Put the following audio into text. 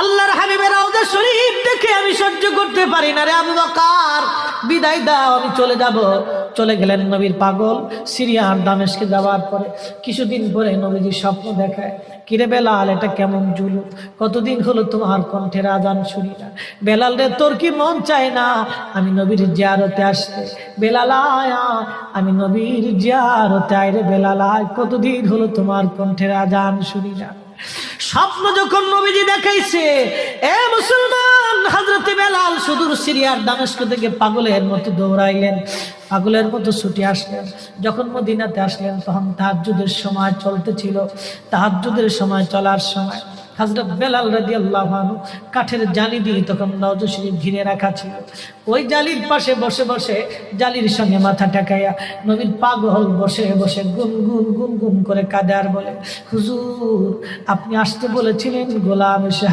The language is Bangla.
আল্লাহর হাবিবের রওজা শরীফ দেখে আমি সহ্য করতে পারি না রে আবু বকর, বিদায় দাও, আমি চলে যাব। চলে গেলেন নবীর পাগল। সিরিয়ার দামেস্কে যাওয়ার পরে কিছুদিন পরে নবীজি স্বপ্ন দেখায়, কিরে বেলাল, এটা কেমন জুলুম, কতদিন হলো তোমার কণ্ঠের আজান শুনি না। বেলাল রে, তোর কি মন চায় না আমি নবীর জিয়ারতে আসতে? বেলাল আয়া, আমি নবীর জিয়ারতে আয় রে বেলাল আয়, কতদিন হলো তোমার কণ্ঠের আজান শুনি না। স্বপ্ন যখন নবীজি দেখাইছে, এ মুসলমান, হযরতে বেলাল সুদূর সিরিয়ার দামেস্ক থেকে পাগলের মতো দৌড়াইলেন, পাগলের মতো ছুটে আসলেন। যখন মদিনাতে আসলেন তখন তাহাজ্জুদের সময় চলতেছিল। তাহাজ্জুদের সময় চলার সময় হযরত বেলাল রাদিয়াল্লাহু আনহু কাঠের জালি দিয়ে তখন রওজা শরীফ ঘিরে রাখা ছিল। ওই জালির পাশে বসে বসে জালির সঙ্গে মাথা ঠেকাইয়া নবীর পাগল বসে বসে গুনগুন গুনগুন করে কাঁদে আর বলে, হুজুর, আপনি আসতে বলেছিলেন, গোলাম এসে